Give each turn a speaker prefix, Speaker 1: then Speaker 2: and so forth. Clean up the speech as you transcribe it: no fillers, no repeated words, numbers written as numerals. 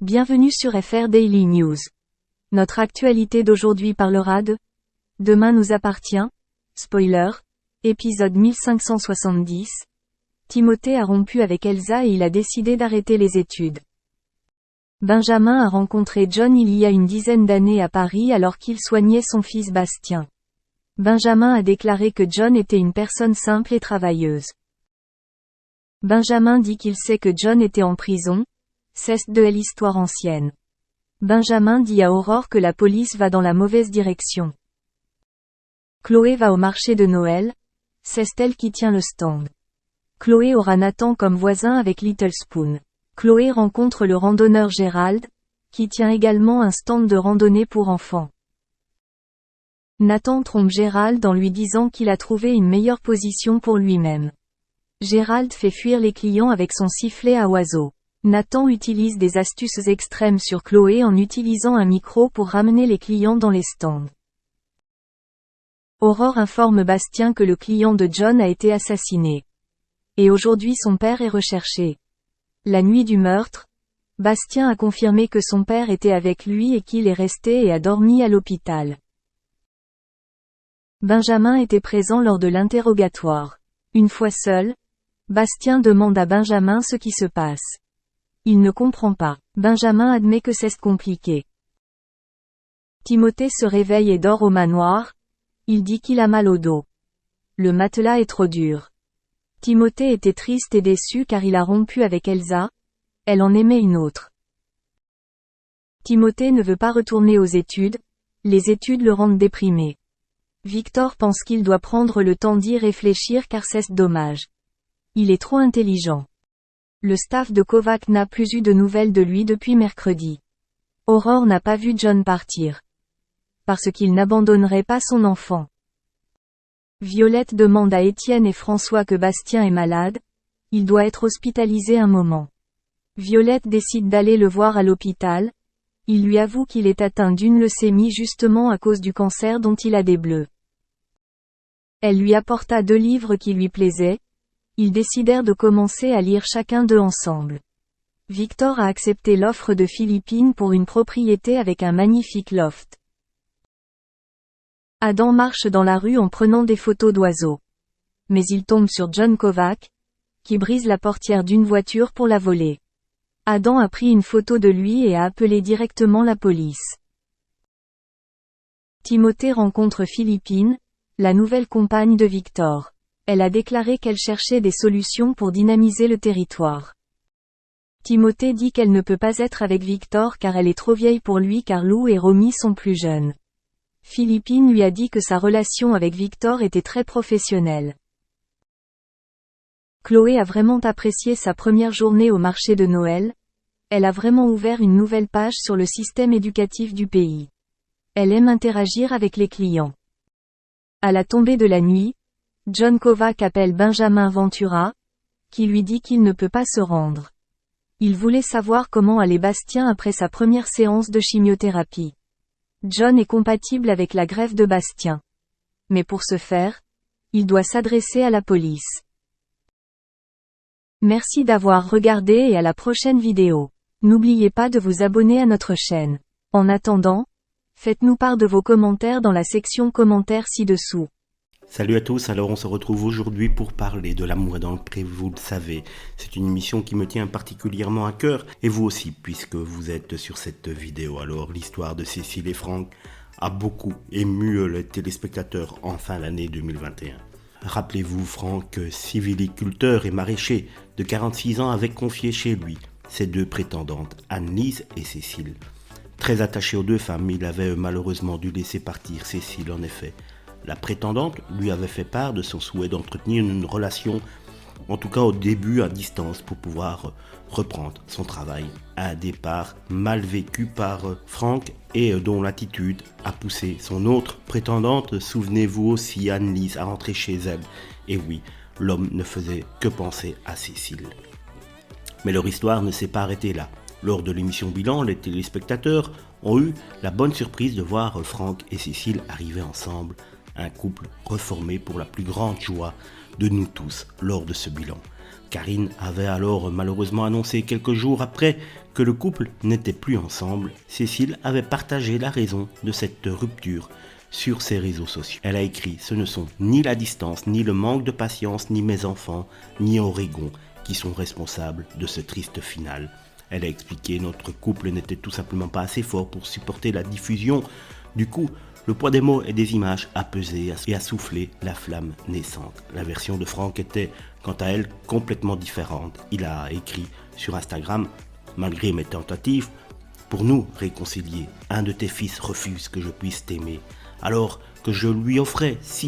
Speaker 1: Bienvenue sur FR Daily News. Notre actualité d'aujourd'hui parlera de Demain nous appartient. Spoiler. Épisode 1570. Timothée a rompu avec Elsa et il a décidé d'arrêter les études. Benjamin a rencontré John il y a une dizaine d'années à Paris alors qu'il soignait son fils Bastien. Benjamin a déclaré que John était une personne simple et travailleuse. Benjamin dit qu'il sait que John était en prison. C'est de l'histoire ancienne. Benjamin dit à Aurore que la police va dans la mauvaise direction. Chloé va au marché de Noël. C'est elle qui tient le stand. Chloé aura Nathan comme voisin avec Little Spoon. Chloé rencontre le randonneur Gérald, qui tient également un stand de randonnée pour enfants. Nathan trompe Gérald en lui disant qu'il a trouvé une meilleure position pour lui-même. Gérald fait fuir les clients avec son sifflet à oiseaux. Nathan utilise des astuces extrêmes sur Chloé en utilisant un micro pour ramener les clients dans les stands. Aurore informe Bastien que le client de John a été assassiné. Et aujourd'hui son père est recherché. La nuit du meurtre, Bastien a confirmé que son père était avec lui et qu'il est resté et a dormi à l'hôpital. Benjamin était présent lors de l'interrogatoire. Une fois seul, Bastien demande à Benjamin ce qui se passe. Il ne comprend pas. Benjamin admet que c'est compliqué. Timothée se réveille et dort au manoir. Il dit qu'il a mal au dos. Le matelas est trop dur. Timothée était triste et déçu car il a rompu avec Elsa. Elle en aimait une autre. Timothée ne veut pas retourner aux études. Les études le rendent déprimé. Victor pense qu'il doit prendre le temps d'y réfléchir car c'est dommage. Il est trop intelligent. Le staff de Kovac n'a plus eu de nouvelles de lui depuis mercredi. Aurore n'a pas vu John partir. Parce qu'il n'abandonnerait pas son enfant. Violette demande à Étienne et François que Bastien est malade. Il doit être hospitalisé un moment. Violette décide d'aller le voir à l'hôpital. Il lui avoue qu'il est atteint d'une leucémie justement à cause du cancer dont il a des bleus. Elle lui apporta 2 livres qui lui plaisaient. Ils décidèrent de commencer à lire chacun d'eux ensemble. Victor a accepté l'offre de Philippine pour une propriété avec un magnifique loft. Adam marche dans la rue en prenant des photos d'oiseaux. Mais il tombe sur John Kovac, qui brise la portière d'une voiture pour la voler. Adam a pris une photo de lui et a appelé directement la police. Timothée rencontre Philippine, la nouvelle compagne de Victor. Elle a déclaré qu'elle cherchait des solutions pour dynamiser le territoire. Timothée dit qu'elle ne peut pas être avec Victor car elle est trop vieille pour lui car Lou et Romy sont plus jeunes. Philippine lui a dit que sa relation avec Victor était très professionnelle. Chloé a vraiment apprécié sa première journée au marché de Noël. Elle a vraiment ouvert une nouvelle page sur le système éducatif du pays. Elle aime interagir avec les clients. À la tombée de la nuit, John Kovac appelle Benjamin Ventura, qui lui dit qu'il ne peut pas se rendre. Il voulait savoir comment allait Bastien après sa première séance de chimiothérapie. John est compatible avec la greffe de Bastien. Mais pour ce faire, il doit s'adresser à la police. Merci d'avoir regardé et à la prochaine vidéo. N'oubliez pas de vous abonner à notre chaîne. En attendant, faites-nous part de vos commentaires dans la section commentaires ci-dessous.
Speaker 2: Salut à tous, alors on se retrouve aujourd'hui pour parler de l'amour dans le pré, vous le savez. C'est une émission qui me tient particulièrement à cœur, et vous aussi, puisque vous êtes sur cette vidéo. Alors l'histoire de Cécile et Franck a beaucoup ému les téléspectateurs en fin d'année 2021. Rappelez-vous, Franck, civiliculteur et maraîcher de 46 ans, avait confié chez lui ses 2 prétendantes, Anne-Lise et Cécile. Très attaché aux 2 femmes, il avait malheureusement dû laisser partir Cécile en effet. La prétendante lui avait fait part de son souhait d'entretenir une relation, en tout cas au début à distance, pour pouvoir reprendre son travail. Un départ mal vécu par Franck et dont l'attitude a poussé son autre prétendante, souvenez-vous aussi, Anne-Lise, à rentrer chez elle. Et oui, l'homme ne faisait que penser à Cécile. Mais leur histoire ne s'est pas arrêtée là. Lors de l'émission Bilan, les téléspectateurs ont eu la bonne surprise de voir Franck et Cécile arriver ensemble. Un couple reformé pour la plus grande joie de nous tous lors de ce bilan. Karine avait alors malheureusement annoncé quelques jours après que le couple n'était plus ensemble. Cécile avait partagé la raison de cette rupture sur ses réseaux sociaux. Elle a écrit « Ce ne sont ni la distance, ni le manque de patience, ni mes enfants, ni Oregon qui sont responsables de ce triste final. » Elle a expliqué « Notre couple n'était tout simplement pas assez fort pour supporter la diffusion. Du coup, le poids des mots et des images a pesé et a soufflé la flamme naissante. » La version de Franck était, quant à elle, complètement différente. Il a écrit sur Instagram « Malgré mes tentatives, pour nous réconcilier, un de tes fils refuse que je puisse t'aimer, alors que je lui offrais si